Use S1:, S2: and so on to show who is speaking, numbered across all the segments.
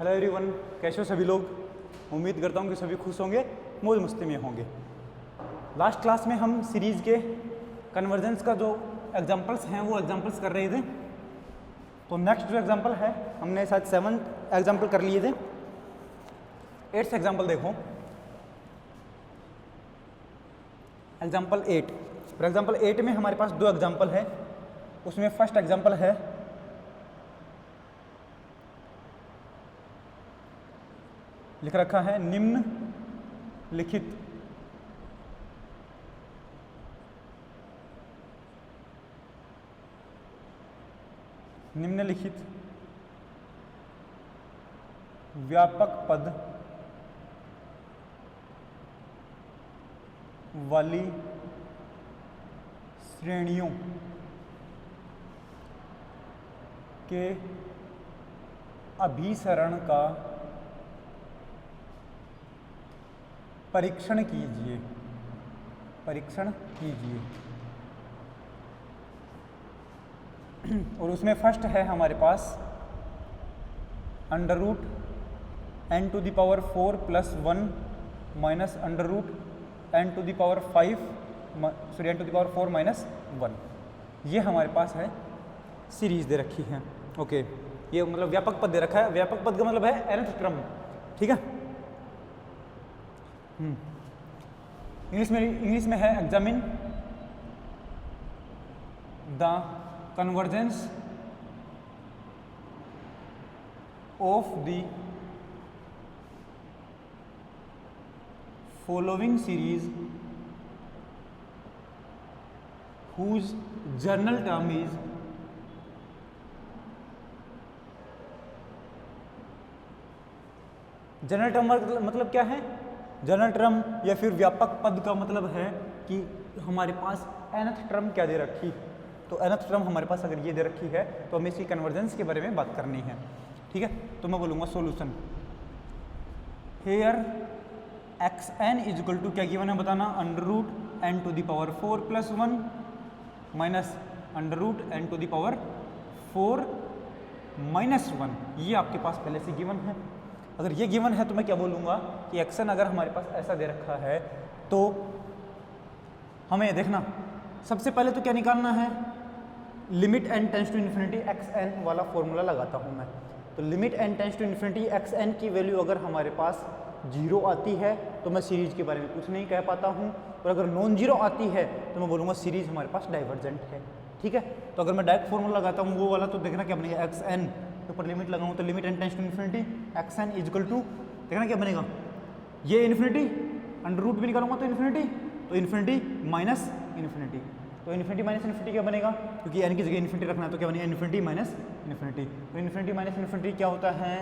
S1: Hello everyone, कैसे हो सभी लोग। उम्मीद करता हूँ कि सभी खुश होंगे, मौज मस्ती में होंगे। लास्ट क्लास में हम सीरीज़ के कन्वर्जेंस का जो एग्जांपल्स हैं वो एग्जांपल्स कर रहे थे। तो नेक्स्ट जो एग्जांपल है, हमने शायद 7 एग्जांपल कर लिए थे। 8th एग्जांपल देखो, एग्जांपल 8। फॉर एग्जांपल 8 में हमारे पास 2 एग्जांपल है। उसमें फर्स्ट एग्जांपल है लिख रखा है निम्नलिखित व्यापक पद वाली श्रेणियों के अभिसरण का परीक्षण कीजिए। और उसमें फर्स्ट है हमारे पास under root n⁴ + 1 minus under root n⁴ -1। ये हमारे पास है सीरीज दे रखी है। ओके, ये मतलब व्यापक पद दे रखा है। व्यापक पद का मतलब है nth क्रम, ठीक है। इंग्लिश में है examine the convergence of the following series whose journal term is general term मतलब क्या है? जनरल टर्म या फिर व्यापक पद का मतलब है कि हमारे पास nth टर्म क्या दे रखी। तो nth टर्म हमारे पास अगर ये दे रखी है तो हमें इसकी कन्वर्जेंस के बारे में बात करनी है, ठीक है। तो मैं बोलूँगा solution here xn equal to क्या गिवन है बताना, under root n⁴ + 1 minus under root n⁴ -1। ये आपके पास पहले से गिवन है। अगर ये गिवन है तो मैं क्या बोलूँगा कि xn अगर हमारे पास ऐसा दे रखा है तो हमें देखना, सबसे पहले तो क्या निकालना है, limit n tends to infinity xn वाला फॉर्मूला लगाता हूँ मैं। तो limit n tends to infinity xn की वैल्यू अगर हमारे पास 0 आती है तो मैं सीरीज के बारे में कुछ नहीं कह पाता हूँ, और अगर नॉन जीरो आती है तो मैं बोलूँगा सीरीज हमारे पास डाइवर्जेंट है, ठीक है। तो अगर मैं डायरेक्ट फॉर्मूला लगाता हूँ वो वाला, तो देखना क्या बनेगा, xn के ऊपर लिमिट लगाऊँ तो limit n tends to infinity xn equal to, देखना क्या बनेगा, ये इन्फिनिटी अंडर रूट भी निकालूंगा तो इन्फिनिटी, तो इन्फिनिटी माइनस इन्फिनिटी, तो इन्फिनिटी माइनस इन्फिनिटी क्या बनेगा, क्योंकि n की जगह इन्फिनिटी रखना है तो क्या बनेगा, इन्फिनिटी माइनस इन्फिनिटी। तो इन्फिनिटी माइनस इन्फिनिटी क्या होता है,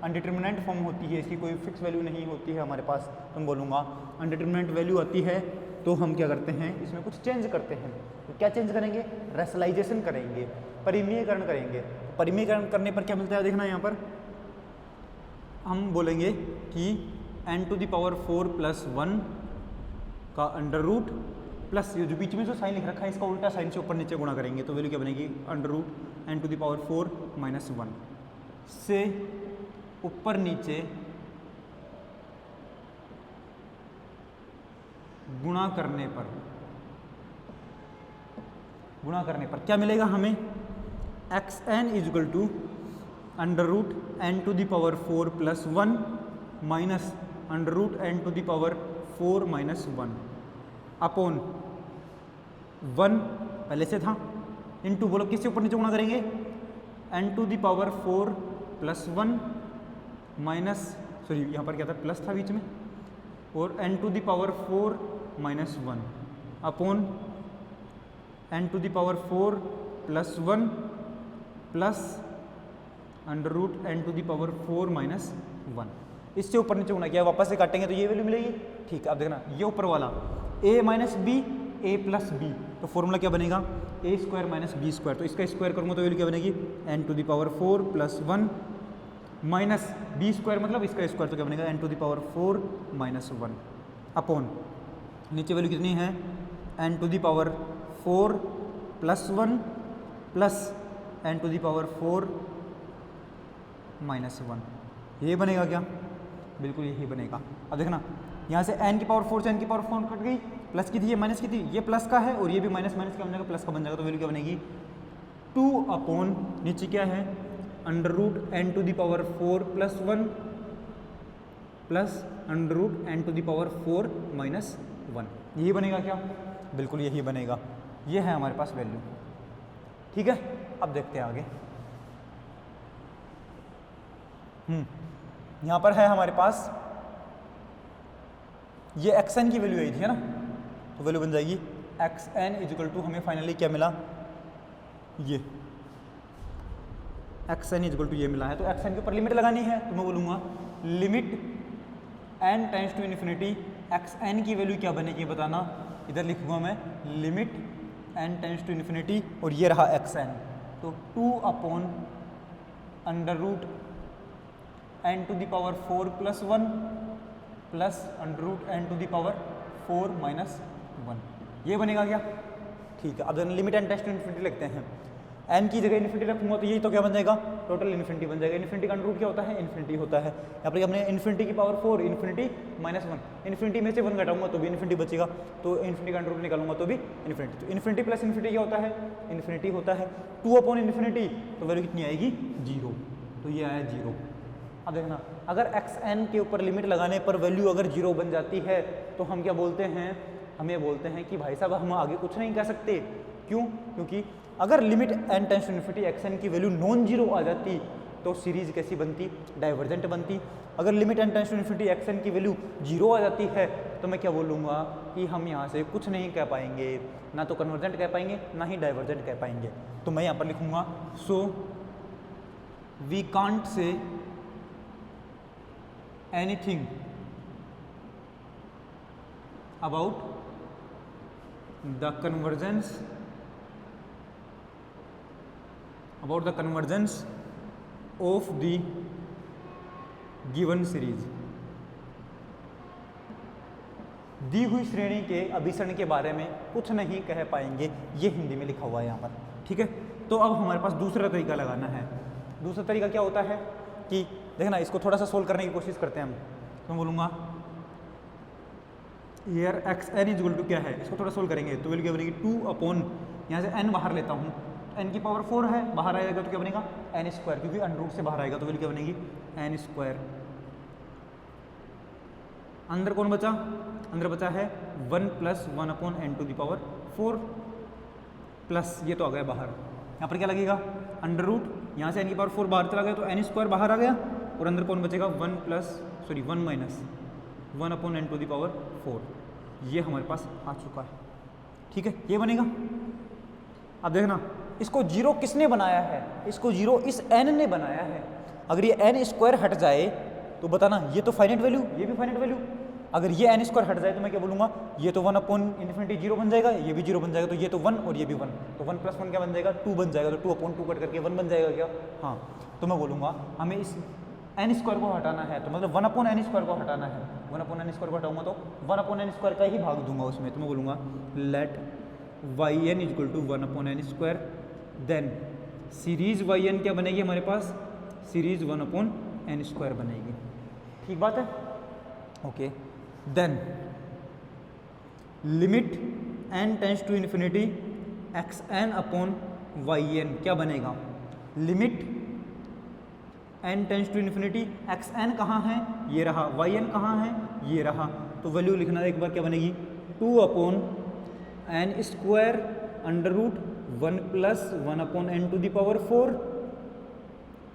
S1: अनडिटरमिनेंट फॉर्म होती है, इसकी कोई फिक्स वैल्यू नहीं होती है हमारे पास। तो मैं बोलूँगा अनडिटरमिनेंट वैल्यू आती है तो हम क्या करते हैं, इसमें कुछ चेंज करते हैं। तो क्या चेंज करेंगे, रेशनलाइजेशन करेंगे, परिमेयकरण करेंगे। परिमेयकरण करने पर क्या मिलता है, देखना यहाँ पर हम बोलेंगे कि n⁴ + 1 का अंडर रूट प्लस ये जो बीच में जो साइन लिख रखा है इसका उल्टा साइन से ऊपर नीचे गुणा करेंगे तो वैल्यू क्या बनेगी, अंडर रूट n⁴ -1 से ऊपर नीचे गुणा करने पर क्या मिलेगा हमें, xn equal to under root n⁴ + 1 minus under root n⁴ -1 upon 1 पहले से था, इनटू बोलो किससे ऊपर नीचे गुणा करेंगे, n⁴ + 1 माइनस, सॉरी यहाँ पर क्या था, प्लस था बीच में, और n⁴ -1 upon n⁴ + 1 plus under root n⁴ -1। इससे ऊपर नीचे होना क्या, वापस से काटेंगे तो ये वैल्यू मिलेगी, ठीक है। अब देखना ये ऊपर वाला a - b a + b, तो फॉर्मूला क्या बनेगा, a² - b²। तो इसका स्क्वायर करूँगा तो वैल्यू क्या बनेगी, n⁴ + 1 माइनस b² मतलब इसका स्क्वायर, तो क्या बनेगा n⁴ -1 अपॉन नीचे वैल्यू कितनी है, n⁴ +1 प्लस n⁴ -1। ये बनेगा क्या? बिल्कुल यही बनेगा। अब देखना यहाँ से n की पावर 4 से n की पावर 4 कट गई, प्लस की थी ये माइनस की थी, ये प्लस का है और ये भी माइनस माइनस का बन जाएगा, प्लस का बन जाएगा। तो वैल्यू क्या बनेगी? 2 अपॉन नीचे क्या है under root n to the power 4 plus 1 plus under root n to the power 4 minus 1। यही बनेगा क्या? बिल्कुल यही बनेगा। ये है हमारे पास वैल्यू। ठीक है, अब देखते हैं आगे। यहाँ पर है हमारे पास ये xn की वैल्यू आई थी है ना, तो वैल्यू बन जाएगी xn इजिकल टू, हमें फाइनली क्या मिला? ये xn इजिकल टू ये मिला है। तो xn के ऊपर लिमिट लगानी है, तो मैं बोलूँगा limit n tends to infinity xn की वैल्यू क्या बनेगी बताना। इधर लिखूँगा मैं limit n tends to infinity और ये रहा xn, तो 2 upon under root n to the power 4 plus 1 plus under root n to the power 4 minus 1। ये बनेगा क्या? ठीक है, अब limit n tends to infinity लिखते हैं। n की जगह इन्फिनिटी रखूंगा तो यही तो क्या बन जाएगा? टोटल इन्फिनिटी बन जाएगा। इन्फिनिटी का अंडर रूट क्या होता है? इन्फिनिटी होता है। यहाँ पर हमने इन्फिनिटी की पावर 4 इन्फिनिटी माइनस 1, इन्फिनिटी में से 1 घटाऊंगा तो भी इन्फिनिटी बचेगा, तो इन्फिनिटी का अंडर रूट निकालूंगा तो भी इन्फिनिटी। तो इन्फिनिटी प्लस इन्फिनिटी क्या होता है? इन्फिनिटी होता है। 2 अपॉन इन्फिनिटी तो वैल्यू कितनी आएगी? 0। तो ये आया 0। अब देखना अगर xn के ऊपर लिमिट लगाने पर वैल्यू अगर 0 बन जाती है तो हम क्या बोलते हैं? हमें बोलते हैं कि भाई साहब हम आगे कुछ नहीं कह सकते। क्यों? क्योंकि अगर limit n tends to infinity xn की वैल्यू नॉन जीरो आ जाती तो सीरीज कैसी बनती? डाइवर्जेंट बनती। अगर limit n tends to infinity xn की वैल्यू 0 आ जाती है तो मैं क्या बोलूँगा कि हम यहाँ से कुछ नहीं कह पाएंगे, ना तो कन्वर्जेंट कह पाएंगे ना ही डाइवर्जेंट कह पाएंगे। तो मैं यहाँ पर लिखूँगा so we can't say anything about the convergence of the given series। दी हुई श्रेणी के अभिसरण के बारे में कुछ नहीं कह पाएंगे, ये हिंदी में लिखा हुआ है यहाँ पर। ठीक है, तो अब हमारे पास दूसरा तरीका लगाना है। दूसरा तरीका क्या होता है कि देखना, इसको थोड़ा सा सोल्व करने की कोशिश करते हैं हम। तो मैं बोलूँगा यार xn इज इक्वल टू क्या है, इसको थोड़ा सोल्व करेंगे तो वैल्यू क्या बनेगी? 2 अपॉन, यहाँ से n बाहर लेता हूँ, n की पावर 4 है, बाहर आएगा तो क्या बनेगा? n स्क्वायर, क्योंकि अंडर रूट से बाहर आएगा तो वैल्यू क्या बनेगी? n square. अंदर कौन बचा? अंदर बचा है 1 plus 1 upon n to the power 4 plus ये तो आ गया बाहर। यहाँ पर क्या लगेगा? अंडर रूट, यहाँ से n की पावर 4 बाहर चला गया तो n स्क्वायर बाहर आ गया और अंदर कौन बचेगा? 1 minus 1 upon n to the power 4। ये हमारे पास आ चुका है। ठीक है, ये बनेगा। अब देखना इसको 0 किसने बनाया है? इसको 0 इस n ने बनाया है। अगर ये n स्क्वायर हट जाए तो बताना ये तो फाइनाइट वैल्यू, ये भी फाइनाइट वैल्यू। अगर ये n स्क्वायर हट जाए तो मैं क्या बोलूँगा? ये तो 1 अपॉन इन्फिनिटी 0 बन जाएगा, ये भी 0 बन जाएगा, तो ये तो 1 और ये भी 1, तो 1 प्लस 1 क्या बन जाएगा? 2 बन जाएगा। तो 2 अपॉन 2 कट करके 1 बन जाएगा क्या? हाँ, तो मैं बोलूँगा हमें इस n स्क्वायर को हटाना है, तो मतलब 1 अपॉन n स्क्वायर को हटाना है। 1 अपॉन n स्क्वायर को हटाऊंगा तो 1 अपॉन n स्क्वायर का ही भाग दूंगा उसमें, तो मैं बोलूँगा let yn equal to 1 upon n square, then series yn क्या बनेगी हमारे पास? सीरीज 1 अपॉन n स्क्वायर बनेगी। ठीक बात है? Okay, then limit n tends to infinity xn upon yn क्या बनेगा? Limit n tends to infinity xn कहाँ है? ये रहा। yn कहाँ है? ये रहा। तो वैल्यू लिखना एक बार क्या बनेगी? 2 upon n square under root 1 plus 1 upon n to the power 4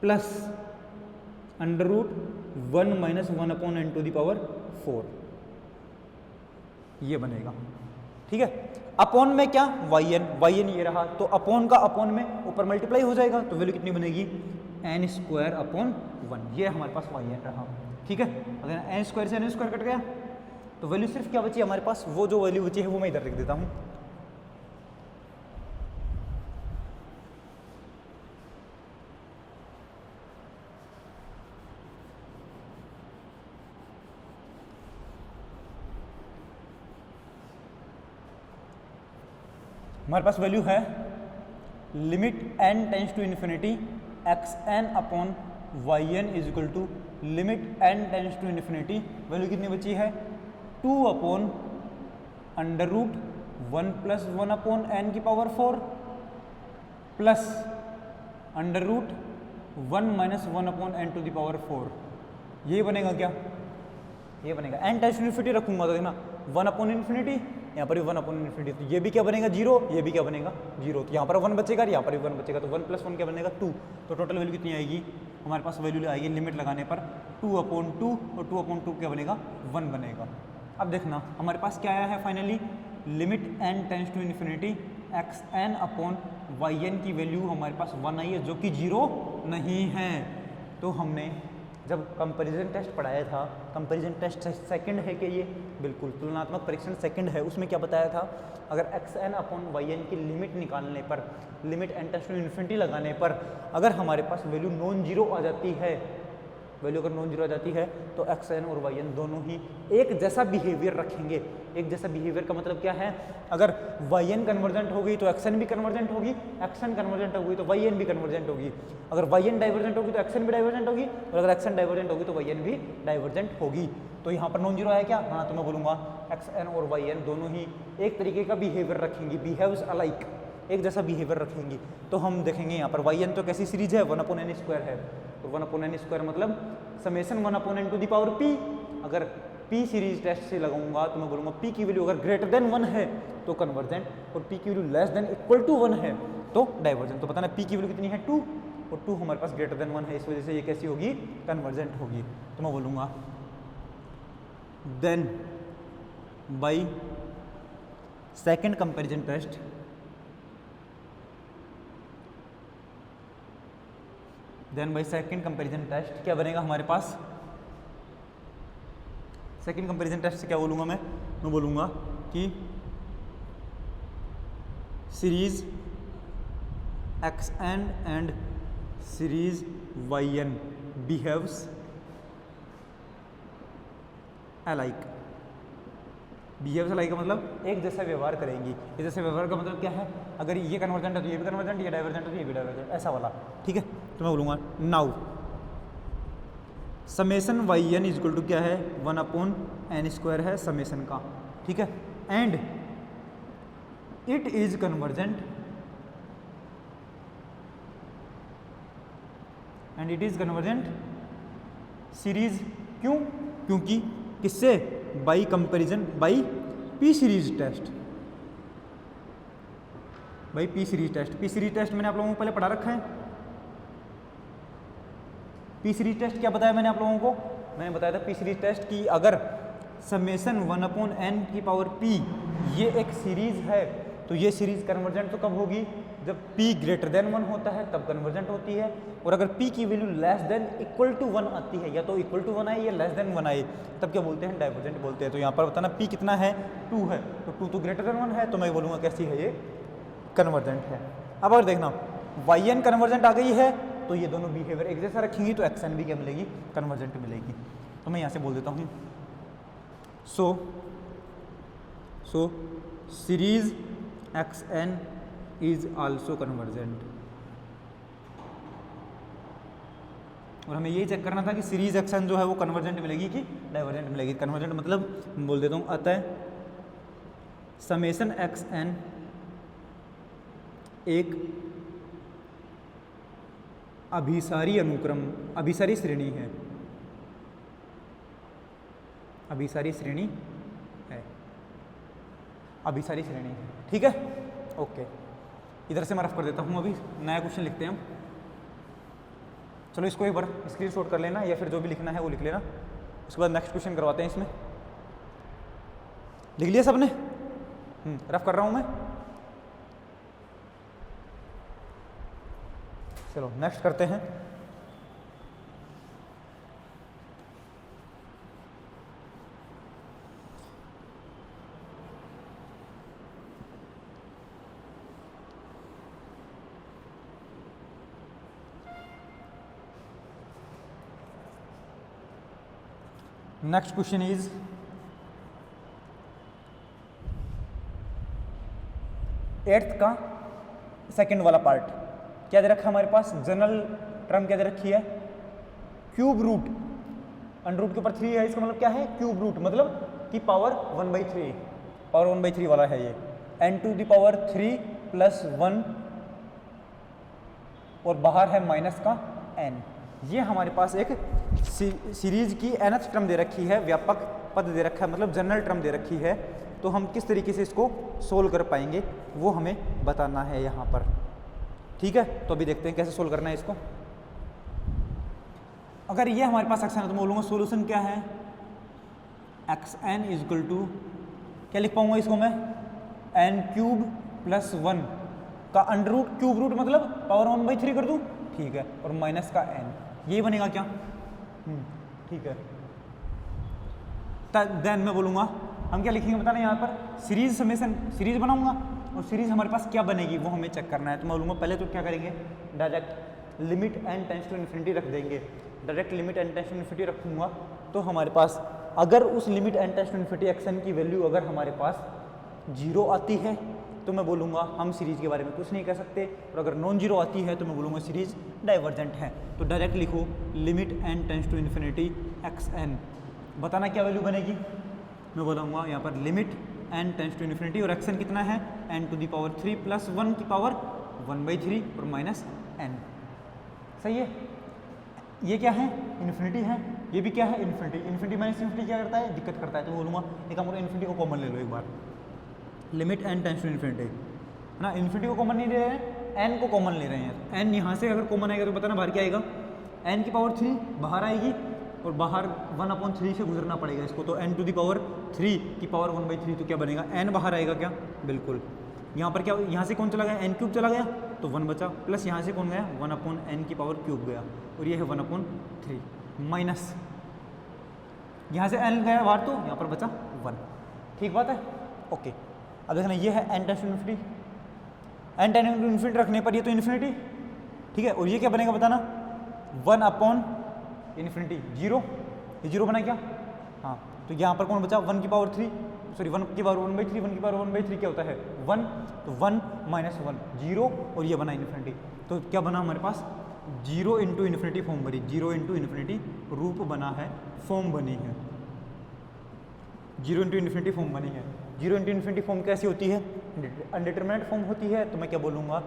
S1: plus under root 1 minus 1 upon n to the power 4। ये बनेगा। ठीक है, अपॉन में क्या? yn ये रहा, तो अपॉन का अपॉन में ऊपर मल्टीप्लाई हो जाएगा, तो वैल्यू कितनी बनेगी? n square upon 1। ये हमारे पास yn रहा। ठीक है, अगर n स्क्वायर से n स्क्वायर कट गया तो वैल्यू सिर्फ क्या बची हमारे पास? वो जो वैल्यू बची है वो मैं इधर लिख देता हूँ। हमारे पास वैल्यू है limit n tends to infinity xn upon Y N is equal to limit N tends to infinity, value कितनी बची है 2 upon under root 1 plus 1 upon N की power 4 plus under root 1 minus 1 upon N to the power 4। ये बनेगा क्या, ये बनेगा N tends to infinity रखूंगा तो देखना 1 अपॉन इन्फिनिटी, यहाँ पर भी 1 अपॉन इन्फिनिटी, तो ये भी क्या बनेगा 0, ये भी क्या बनेगा 0, तो यहाँ पर 1 बचेगा, यहाँ पर भी 1 बचेगा, तो 1 प्लस 1 क्या बनेगा 2। तो टोटल वैल्यू कितनी आएगी हमारे पास, वैल्यू आएगी लिमिट लगाने पर 2 अपॉन 2 और 2 अपॉन 2 क्या बनेगा 1 बनेगा। अब देखना हमारे पास क्या आया है finally, limit N tends to infinity X N upon Y N की वैल्यू हमारे पास 1 आई है जो कि 0 नहीं है। तो हमने जब कंपैरिजन टेस्ट पढ़ाया था, कंपैरिजन टेस्ट सेकंड है कि ये बिल्कुल तुलनात्मक परीक्षण सेकंड है, उसमें क्या बताया था अगर X N upon Y N की लिमिट निकालने पर, limit N tends to infinity लगाने पर अगर हमारे पास वैल्यू नॉन जीरो आ जाती है, वैल्यू अगर नॉन जीरो आ जाती है तो एक्स एन और वाई एन दोनों ही एक जैसा बिहेवियर रखेंगे। एक जैसा बिहेवियर का मतलब क्या है, अगर वाई एन कन्वर्जेंट हो गई तो एक्स एन भी कन्वर्जेंट होगी, एक्स एन कन्वर्जेंट हो गई तो वाई एन भी कन्वर्जेंट होगी, अगर वाई एन डाइवर्जेंट होगी तो एक्स एन भी डाइवर्जेंट होगी, और अगर एक्स एन डाइवर्जेंट होगी तो वाई एन भी डाइवर्जेंट होगी। तो यहाँ पर नॉन जीरो है क्या, हाँ, तो मैं बोलूँगा एक्स एन और वाई एन दोनों ही एक तरीके का बिहेवियर रखेंगी, बिहेव्स अलाइक, एक जैसा बिहेवियर रखेंगी। तो हम देखेंगे यहाँ पर वाई एन तो कैसी सीरीज है 1 अपॉन एन स्क्वायर है, तो 1 अपॉन एन स्क्वायर मतलब summation 1 upon N to the power P. अगर पी सीरीज टेस्ट से लगाऊंगा तो मैं बोलूँगा पी की वैल्यू अगर ग्रेटर देन 1 है तो कन्वर्जेंट, और पी की value less than equal to 1 है तो डाइवर्जेंट। तो पता ना पी की वैल्यू कितनी है 2, और 2 हमारे पास ग्रेटर देन 1 है, इस वजह से ये कैसी होगी कन्वर्जेंट होगी। तो मैं बोलूँगा then by second comparison test क्या बनेगा हमारे पास, सेकेंड कंपैरिजन टेस्ट से क्या बोलूँगा मैं बोलूँगा कि series X N and series Y N behaves alike. Behaves alike का मतलब एक जैसा व्यवहार करेंगी। एक जैसे व्यवहार का मतलब क्या है, अगर ये कन्वर्जेंट है तो ये भी कन्वर्जेंट, ये डाइवर्जेंट है तो ये भी डाइवर्जेंट, ऐसा वाला, ठीक है। तो मैं बोलूँगा now summation Y N equal to क्या है 1 अपॉन एन स्क्वायर है समेसन का, ठीक है, and it is convergent, series, क्यों, क्योंकि किससे, by comparison by P series test, by P series test. P series test मैंने आप लोगों को पहले पढ़ा रखा है। पी सीरीज टेस्ट क्या बताया मैंने आप लोगों को, मैंने बताया था पी सीरीज टेस्ट की अगर समेसन 1 अपॉन एन की पावर पी ये एक सीरीज है तो ये सीरीज कन्वर्जेंट तो कब होगी, जब p ग्रेटर देन 1 होता है तब कन्वर्जेंट होती है, और अगर p की value less than equal to 1 आती है, या तो इक्वल टू 1 आए या लेस देन 1 आए, तब क्या बोलते हैं डाइवर्जेंट बोलते हैं। तो यहाँ पर बताना p कितना है 2 है, तो 2 तो ग्रेटर देन 1 है, तो मैं बोलूँगा कैसी है ये कन्वर्जेंट है। अब अगर देखना वाई एन कन्वर्जेंट आ गई है तो ये दोनों बिहेवियर एक जैसा रखेंगी तो एक्स एन भी क्या मिलेगी कन्वर्जेंट मिलेगी। तो मैं यहाँ से बोल देता हूँ so series X N is also convergent, और हमें यही चेक करना था कि सीरीज एक्स एन जो है वो कन्वर्जेंट मिलेगी कि डाइवर्जेंट मिलेगी। कन्वर्जेंट मतलब बोल देता हूँ अतः समेसन एक्स एन एक अभिसारी अनुक्रम, अभिसारी श्रेणी है, अभिसारी श्रेणी है, अभिसारी श्रेणी है, ठीक है, ओके। इधर से मैं रफ कर देता हूँ, अभी नया क्वेश्चन लिखते हैं हम। चलो इसको एक बार स्क्रीनशॉट कर लेना या फिर जो भी लिखना है वो लिख लेना, उसके बाद नेक्स्ट क्वेश्चन करवाते हैं। इसमें लिख लिया सबने, रफ कर रहा हूँ मैं। चलो नेक्स्ट करते हैं। नेक्स्ट क्वेश्चन इज एट्थ का सेकंड वाला पार्ट। क्या दे रखा है हमारे पास, जनरल टर्म क्या दे रखी है क्यूब रूट, अंडर रूट के ऊपर 3 है, इसका मतलब क्या है क्यूब रूट, मतलब कि पावर 1/3, पावर 1/3 वाला है ये, n⁻³ + 1 और बाहर है माइनस का n। ये हमारे पास एक सीरीज की nth टर्म दे रखी है, व्यापक पद दे रखा है, मतलब जनरल टर्म दे रखी है। तो हम किस तरीके से इसको सोल्व कर पाएंगे वो हमें बताना है यहाँ पर, ठीक है। तो अभी देखते हैं कैसे सोल्व करना है इसको। अगर ये हमारे पास एक्शन है तो मैं बोलूँगा सोल्यूशन क्या है, xn = क्या लिख पाऊंगा इसको मैं, n³ + 1 का अंडर रूट, क्यूब रूट मतलब पावर 1/3 कर दूं, ठीक है, और माइनस का n, यही बनेगा क्या, ठीक है। देन मैं बोलूँगा हम क्या लिखेंगे बताना, यहाँ पर सीरीज समेशन, सीरीज बनाऊंगा और सीरीज हमारे पास क्या बनेगी वो हमें चेक करना है। तो मैं बोलूँगा पहले तो क्या करेंगे, डायरेक्ट लिमिट n →∞ रख देंगे। डायरेक्ट लिमिट n →∞ रखूँगा तो हमारे पास अगर उस लिमिट n →∞ xn की वैल्यू अगर हमारे पास 0 आती है तो मैं बोलूँगा हम सीरीज के बारे में कुछ नहीं कह सकते, और अगर नॉन जीरो आती है तो मैं बोलूँगा सीरीज डाइवर्जेंट है। तो डायरेक्ट लिखो लिमिट n →∞ xn, बताना क्या वैल्यू बनेगी, मैं बोलूँगा यहाँ पर लिमिट n →∞ और xn कितना है n⁻³ + 1 की पावर 1/3 और माइनस n, सही है। ये क्या है, इन्फिनिटी है, ये भी क्या है, इन्फिनिटी। इन्फिनिटी माइनस इन्फिनिटी क्या करता है, दिक्कत करता है। तो बोलूँगा एक काम करो, इन्फिनिटी को कॉमन ले लो एक बार, लिमिट n →∞ है ना, इन्फिनिटी को कॉमन नहीं ले रहे हैं, n को कॉमन ले रहे हैं। n यहाँ से अगर कॉमन आएगा तो बताना बाहर क्या आएगा, n⁻³ बाहर आएगी और बाहर 1/3 से गुजरना पड़ेगा इसको, तो n⁻³ की पावर 1/3, तो क्या बनेगा, n बाहर आएगा क्या, बिल्कुल। यहाँ पर क्या, यहाँ से कौन चला गया, n³ चला गया तो 1 बचा, प्लस यहाँ से कौन गया, 1/n³ गया, और ये है 1/3 माइनस यहाँ से n गया बाहर तो यहाँ पर बचा 1, ठीक बात है, ओके। अब देखना ये है n →∞, n →∞ रखने पर ये तो इन्फिनिटी, ठीक है, और ये क्या बनेगा बताना, 1/∞, 0, ये 0 बना क्या, हाँ, तो यहाँ पर कौन बचा 1/3, सॉरी 1/1/3, 1/1/3 क्या होता है 1, तो 1 - 1 0, और ये बना इन्फिनिटी। तो क्या बना हमारे पास 0 × इन्फिनिटी फॉर्म बनी, 0 × इन्फिनिटी रूप बना है, फॉर्म बनी है, 0 × इन्फिनिटी फॉर्म बनी है। 0 × इन्फिनिटी फॉर्म कैसी होती है, अनडिटरमिनेट फॉर्म होती है। तो मैं क्या बोलूँगा,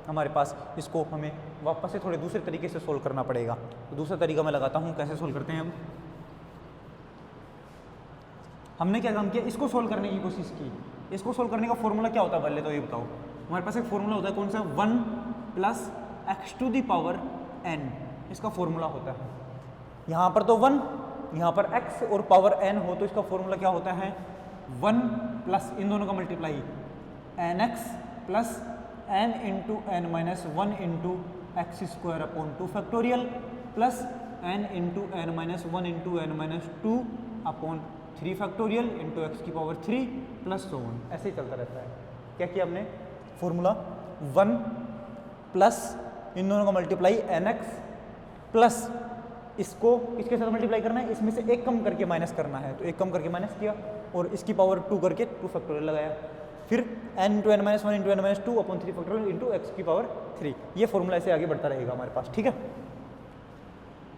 S1: हमारे पास इसको हमें वापस से थोड़े दूसरे तरीके से सोल्व करना पड़ेगा। तो दूसरा तरीका मैं लगाता हूँ, कैसे सोल्व करते हैं हम। हमने क्या काम किया, इसको सोल्व करने की कोशिश की। इसको सोल्व करने का फॉर्मूला क्या होता है पहले तो ये बताओ। हमारे पास एक फॉर्मूला होता है, कौन सा, 1 + x⁴n, इसका फॉर्मूला होता है। यहाँ पर तो 1, यहाँ पर x और पावर n हो, तो इसका फॉर्मूला क्या होता है, 1 प्लस इन दोनों का multiply nx + n × n - 1 × x² factorial plus n × n - 1 × n - 2 3 factorial × x³ plus so on, ऐसे ही चलता रहता है। क्या किया हमने, फॉर्मूला 1 प्लस इन दोनों का मल्टीप्लाई nx प्लस इसको इसके साथ मल्टीप्लाई करना है, इसमें से एक कम करके माइनस करना है, तो एक कम करके माइनस किया और इसकी पावर 2 करके 2 फैक्टोरियल लगाया, फिर n × n - 1 × n - 2 3 factorial × x³। ये फॉर्मूला ऐसे आगे बढ़ता रहेगा हमारे पास, ठीक है।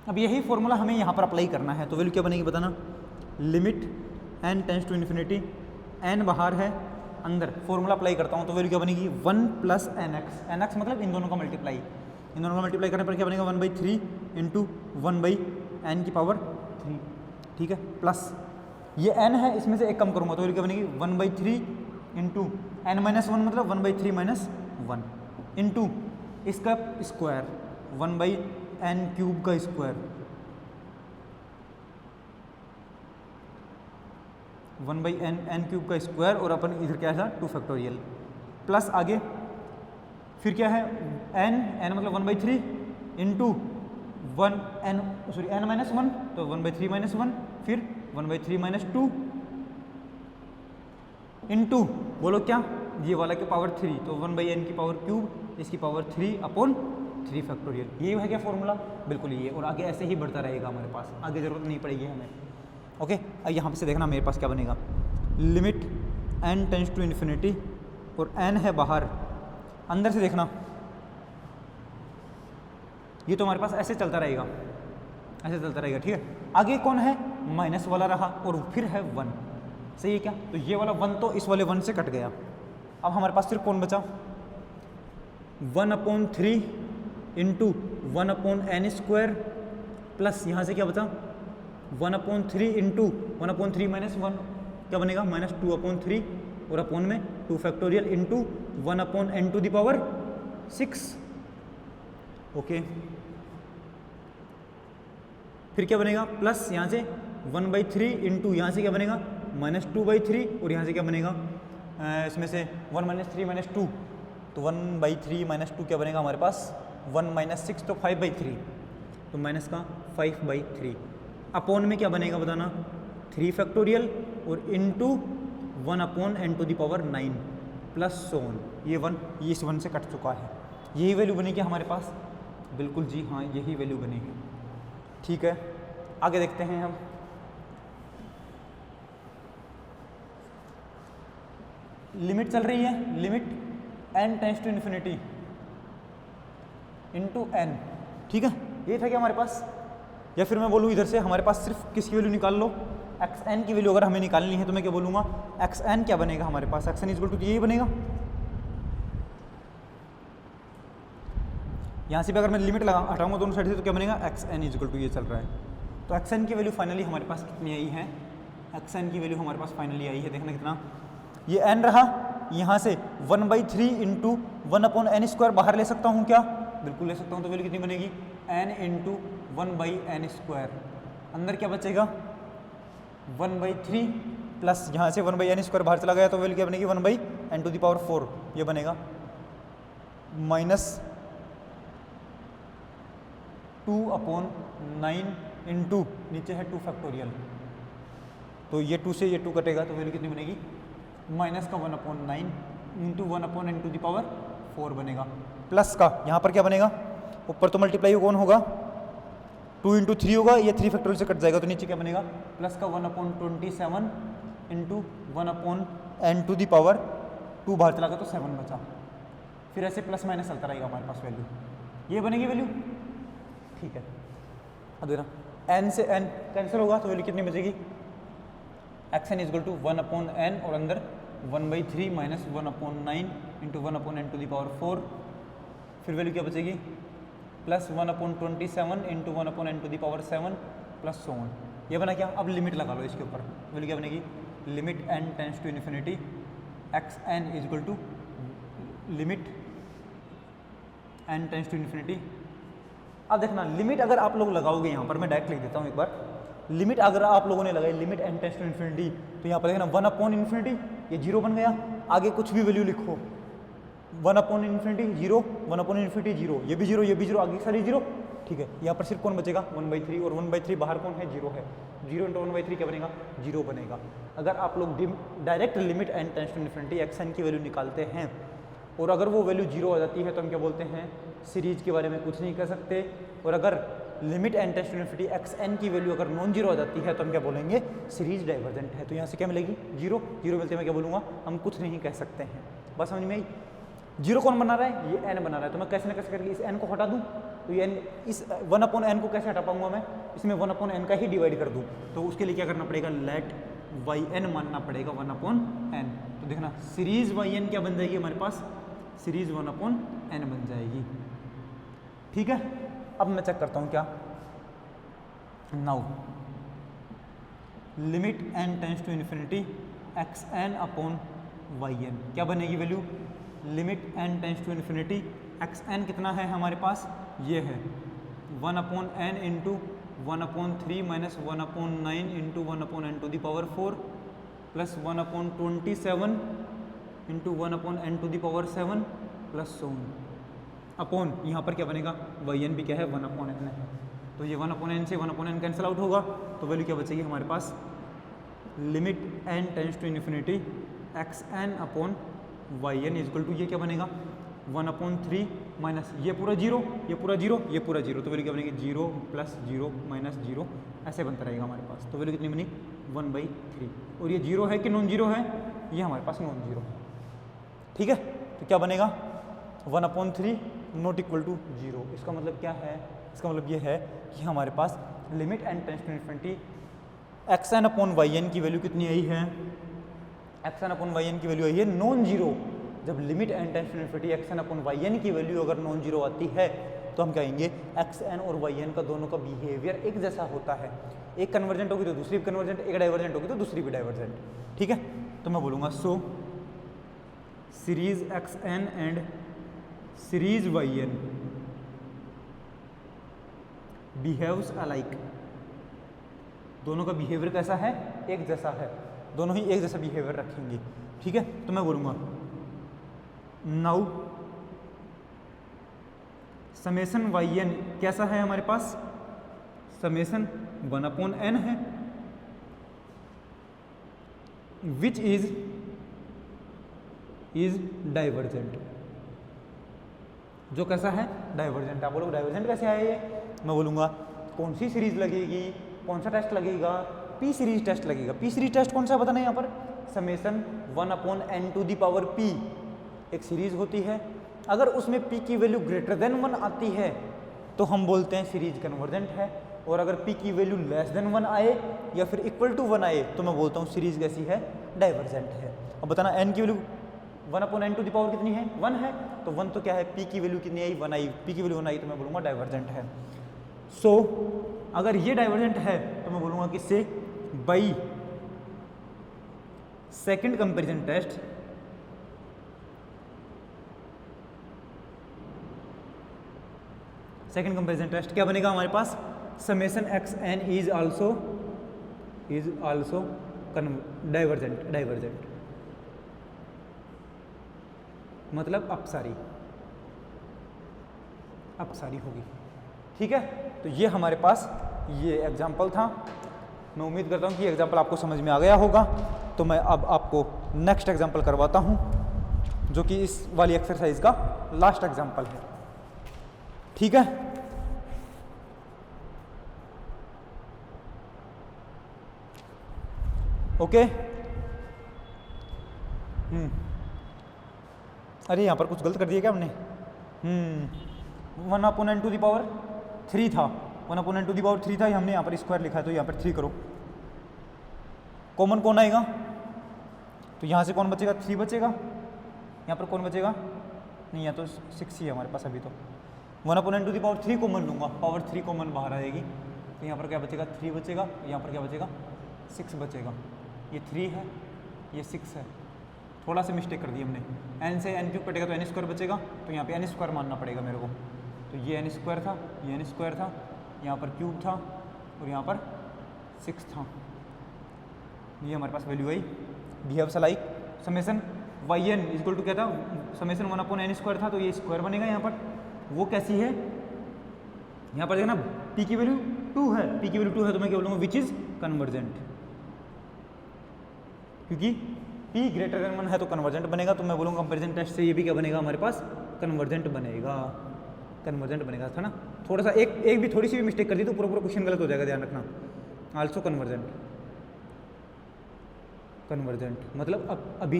S1: अब यही फॉर्मूला हमें यहाँ पर अप्लाई करना है, तो वैल्यू क्या बनेगी बताना, लिमिट n →∞, n बाहर है, अंदर फॉर्मूला अप्लाई करता हूँ तो वैल्यू क्या बनेगी, 1 + nx, nx मतलब इन दोनों का मल्टीप्लाई, इन दोनों का मल्टीप्लाई करने पर क्या बनेगा, 1/3 × 1/n³3, ठीक है, प्लस ये n है, इसमें से एक कम करूँगा तो वैल्यू क्या बनेगी, 1/3 × n - 1 मतलब 1/3 - 1 इंटू इसका स्क्वायर 1/n³ का स्क्वायर, 1/n³ का स्क्वायर, और अपन इधर क्या था 2 फैक्टोरियल, प्लस आगे फिर क्या है n मतलब 1/3 इंटू n - 1 तो 1/3 - 1, फिर 1/3 - 2 इंटू बोलो क्या, ये वाला की पावर 3, तो 1/n³, इसकी पावर 3/3 फैक्टोरियल, ये है क्या फॉर्मूला, बिल्कुल ये, और आगे ऐसे ही बढ़ता रहेगा हमारे पास, आगे ज़रूरत नहीं पड़ेगी हमें, ओके। अब यहाँ पे से देखना मेरे पास क्या बनेगा, लिमिट n →∞, और n है बाहर, अंदर से देखना, ये तो हमारे पास ऐसे चलता रहेगा, ऐसे चलता रहेगा, ठीक है। आगे कौन है, माइनस वाला रहा और फिर है 1, सही है क्या। तो ये वाला 1 तो इस वाले 1 से कट गया। अब हमारे पास सिर्फ कौन बचा, 1/3 इंटू 1/n² प्लस यहाँ से क्या बचा 1/3 इंटू 1/3 माइनस 1 क्या बनेगा -2/3 और अपॉन में 2 फैक्टोरियल इंटू 1/n⁶। ओके, फिर क्या बनेगा प्लस यहाँ से 1/3 इंटू यहाँ से क्या बनेगा -2/3 और यहाँ से क्या बनेगा इसमें से 1 - 3 - 2 तो 1/3 - 2 क्या बनेगा हमारे पास 1 - 6 तो 5/3 तो माइनस का 5/3 अपॉन में क्या बनेगा बताना 3 फैक्टोरियल और इंटू 1/n⁹ प्लस सोन ये 1 ये इस 1 से कट चुका है। यही वैल्यू बनेगी हमारे पास, बिल्कुल जी हाँ यही वैल्यू बनेगी, ठीक है। आगे देखते हैं हम, लिमिट चल रही है, limit n tends to infinity into n, ठीक है। ये था क्या हमारे पास, या फिर मैं बोलूँ इधर से हमारे पास सिर्फ किसकी वैल्यू निकाल लो, xn की वैल्यू अगर हमें निकालनी है तो मैं क्या बोलूँगा xn क्या बनेगा हमारे पास, xn इक्वल टू यही बनेगा। यहाँ से भी अगर मैं लिमिट लगा हटाऊंगा दोनों साइड से तो क्या बनेगा xn इक्वल टू ये चल रहा है। तो xn की वैल्यू फाइनली हमारे पास कितनी आई है, xn की वैल्यू हमारे पास फाइनली आई है, देखना कितना, ये n रहा, यहाँ से 1/3 इंटू 1/n² बाहर ले सकता हूँ क्या, बिल्कुल ले सकता हूँ। तो वैल्यू कितनी बनेगी n इंटू 1/n², अंदर क्या बचेगा 1/3 प्लस यहाँ से 1/n² बाहर चला गया तो वैल्यू क्या बनेगी 1/n⁴ ये बनेगा -2/9 इंटू नीचे है 2 फैक्टोरियल तो ये 2 से ये 2 कटेगा तो वैल्यू कितनी बनेगी माइनस का 1/9 इंटू 1/n⁴ बनेगा, प्लस का यहाँ पर क्या बनेगा ऊपर तो मल्टीप्लाई कौन होगा 2 इंटू 3 होगा, ये 3 फैक्टोरियल से कट जाएगा तो नीचे क्या बनेगा प्लस का 1/27 इंटू 1/n⁴ बाहर चला गया तो 7 बचा, फिर ऐसे प्लस माइनस चलता रहेगा हमारे पास वैल्यू, ये बनेगी वैल्यू, ठीक है। अब देखना n से n कैंसिल होगा तो वैल्यू कितनी बचेगी xn इक्वल टू 1/n और अंदर 1/3 माइनस 1/9 इंटू 1/n⁴, फिर वैल्यू क्या बचेगी plus 1/27 into 1/n⁴ plus so on, ये बना क्या। अब लिमिट लगा लो इसके ऊपर, वैल्यू क्या बनेगी limit n tends to infinity xn equal to limit n tends to infinity. अब देखना लिमिट अगर आप लोग लगाओगे यहाँ पर, मैं डायरेक्ट लिख देता हूँ एक बार, लिमिट अगर आप लोगों ने लगाई limit n tends to infinity तो यहाँ पर देखना 1/∞ ये 0 बन गया, आगे कुछ भी वैल्यू लिखो 1/∞ 0 1/∞ 0 ये भी 0 ये भी 0 आगे सारी 0, ठीक है। यहाँ पर सिर्फ कौन बचेगा 1/3 और 1/3 बाहर कौन है 0 है, 0 इंटू 1/3 क्या बनेगा 0 बनेगा। अगर आप लोग direct limit n tends to infinity xn की वैल्यू निकालते हैं और अगर वो वैल्यू 0 हो जाती है तो हम क्या बोलते हैं सीरीज के बारे में कुछ नहीं कर सकते, और अगर limit n tends to infinity xn की वैल्यू अगर नॉन जीरो हो जाती है तो हम क्या बोलेंगे सीरीज डाइवर्जेंट है। तो यहाँ से क्या मिलेगी 0 0 मिलते मैं क्या बोलूँगा हम कुछ नहीं कह सकते हैं, बस समझ में आई। 0 कौन बना रहा है ये n बना रहा है, तो मैं कैसे ना कैसे करके इस n को हटा दूँ, तो ये n इस 1/n को कैसे हटा पाऊंगा मैं, इसमें 1/n का ही डिवाइड कर दूँ, तो उसके लिए क्या करना पड़ेगा लेट yn मानना पड़ेगा 1/n। तो देखना सीरीज yn क्या बन जाएगी हमारे पास सीरीज 1/n बन जाएगी, ठीक है। अब मैं चेक करता हूँ क्या, now limit n tends to infinity xn/yn क्या बनेगी value limit n tends to infinity xn कितना है हमारे पास ये है 1/n into 1/3 minus 1/9 into 1/n⁴ plus 1/27 into 1/n⁴ plus so upon यहाँ पर क्या बनेगा yn भी क्या है 1/n है, तो ये 1/n से 1/n कैंसिल आउट होगा तो वैल्यू क्या बचेगी हमारे पास limit n tends to infinity xn/yn equal to ये क्या बनेगा 1/3 माइनस ये पूरा 0 ये पूरा 0 ये पूरा 0, तो वैल्यू क्या बनेगी 0 प्लस 0 माइनस 0 ऐसे बनता रहेगा हमारे पास। तो वैल्यू कितनी बनी 1/3 और ये 0 है कि नॉन जीरो है, ये हमारे पास नॉन जीरो है, ठीक है। तो क्या बनेगा 1/3 नॉट इक्वल टू 0। इसका मतलब क्या है? इसका मतलब ये है कि हमारे पास limit N tends to infinity X N upon Y N की वैल्यू कितनी आई है? X N upon Y N की वैल्यू आई है नॉन जीरो। जब limit N tends to infinity X N upon Y N की वैल्यू अगर नॉन जीरो आती है तो हम कहेंगे एक्स एन और वाई एन का दोनों का बिहेवियर एक जैसा होता है। एक कन्वर्जेंट होगी तो दूसरी भी कन्वर्जेंट, एक डाइवर्जेंट होगी तो दूसरी भी डाइवर्जेंट। ठीक है, तो मैं बोलूँगा so series X N and series Y N behaves alike. दोनों का बिहेवियर कैसा है? एक जैसा है, दोनों ही एक जैसा बिहेवियर रखेंगे। ठीक है, तो मैं बोलूँगा नाउ समेसन वाई एन कैसा है हमारे पास? समेसन 1/n है विच इज डाइवर्जेंट। जो कैसा है? डाइवर्जेंट। आप बोलोगे डाइवर्जेंट कैसे है ये? मैं बोलूँगा कौन सी सीरीज लगेगी, कौन सा टेस्ट लगेगा? पी सीरीज टेस्ट लगेगा। पी सीरीज टेस्ट कौन सा बताना है यहाँ पर? Summation 1/n to the power p एक सीरीज होती है। अगर उसमें p की वैल्यू ग्रेटर देन 1 आती है तो हम बोलते हैं सीरीज कन्वर्जेंट है, और अगर p की वैल्यू लेस देन 1 आए या फिर इक्वल टू 1 आए तो मैं बोलता हूँ सीरीज कैसी है? डाइवर्जेंट है। अब बताना n की value 1/n to the power कितनी है? 1 है, तो 1 तो क्या है? p की वैल्यू कितनी आई? 1 आई। p की वैल्यू 1 आई तो मैं बोलूँगा डाइवर्जेंट है। सो अगर ये डाइवर्जेंट है तो मैं बोलूँगा किससे? By second comparison test second comparison test क्या बनेगा हमारे पास? Summation X N is also divergent मतलब अपसारी होगी। ठीक है, तो ये हमारे पास ये एग्जाम्पल था। मैं उम्मीद करता हूँ कि ये एग्जाम्पल आपको समझ में आ गया होगा। तो मैं अब आपको नेक्स्ट एग्जाम्पल करवाता हूँ जो कि इस वाली एक्सरसाइज का लास्ट एग्जाम्पल है। ठीक है, ओके। अरे यहाँ पर कुछ गलत कर दिया क्या हमने? 1/n टू दी पावर 3 था, 1/n टू दी पावर 3 था, हमने यहाँ पर स्क्वायर लिखा है तो यहाँ पर 3 करो। कॉमन कौन आएगा? तो यहाँ से कौन बचेगा? 3 बचेगा। यहाँ पर कौन बचेगा? नहीं, यहाँ तो 6 ही है हमारे पास अभी। तो 1/n to the power 3 common लूँगा, पावर 3 कॉमन बाहर आएगी तो यहाँ पर क्या बचेगा? 3 बचेगा। यहाँ पर क्या बचेगा? 6 बचेगा। ये 3 है, ये 6 है, थोड़ा सा मिस्टेक कर दी हमने। n से n क्यूब कटेगा तो n स्क्वायर बचेगा, तो यहाँ पे n स्क्वायर मानना पड़ेगा मेरे को। तो ये n स्क्वायर था, ये n स्क्वायर था, यहाँ पर क्यूब था और यहाँ पर 6 था। ये हमारे पास वैल्यू आई। Behaves like summation Y N equal to क्या था? समेसन 1/n स्क्वायर था, तो ये स्क्वायर बनेगा यहाँ पर। वो कैसी है? यहाँ पर देखना p की वैल्यू 2 है, p की वैल्यू 2 है तो मैं क्या बोलूँगा? विच इज़ कन्वर्जेंट, क्योंकि p ग्रेटर देन 1 है तो कन्वर्जेंट बनेगा। तो मैं बोलूँगा कंपेरिजन टेस्ट से ये भी क्या बनेगा हमारे पास? कन्वर्जेंट बनेगा। कन्वर्जेंट बनेगा था ना? थोड़ा सा एक भी थोड़ी सी भी मिस्टेक कर दी तो पूरा क्वेश्चन गलत हो जाएगा, ध्यान रखना। आल्सो कन्वर्जेंट मतलब अब अभी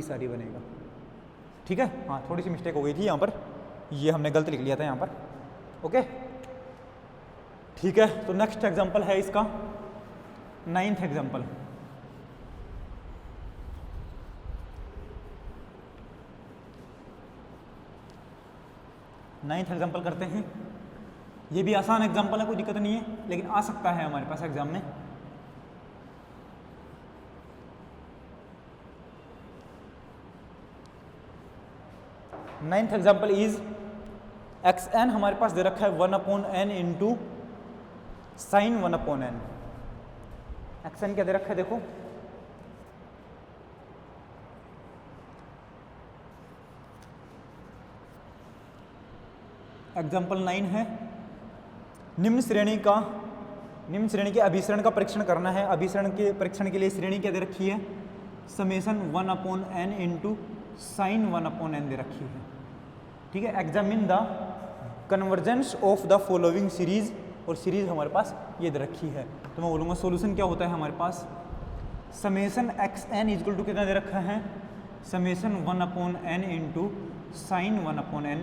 S1: सारी बनेगा। ठीक है, हाँ थोड़ी सी मिस्टेक हो गई थी यहाँ पर, ये हमने गलत लिख लिया था यहाँ पर। ओके, ठीक है। तो नेक्स्ट एग्जांपल है इसका 9th एग्जांपल। नाइन्थ एग्जांपल करते हैं। ये भी आसान एग्जांपल है, कोई दिक्कत नहीं है, लेकिन आ सकता है हमारे पास एग्जाम में। Ninth example is X N हमारे पास दे रखा है 1/n into sine 1/n। X N क्या दे रखा है? देखो एग्जाम्पल 9 है। निम्न श्रेणी के अभिसरण का परीक्षण करना है। अभिसरण के परीक्षण के लिए श्रेणी क्या दे रखी है? Summation 1/n into sine 1/n दे रखी है। ठीक है, examine the convergence of the following series, और सीरीज हमारे पास ये दे रखी है। तो मैं बोलूँगा सॉल्यूशन क्या होता है हमारे पास? Summation X N equal to कितना दे रखा है? Summation 1/n into sine 1/n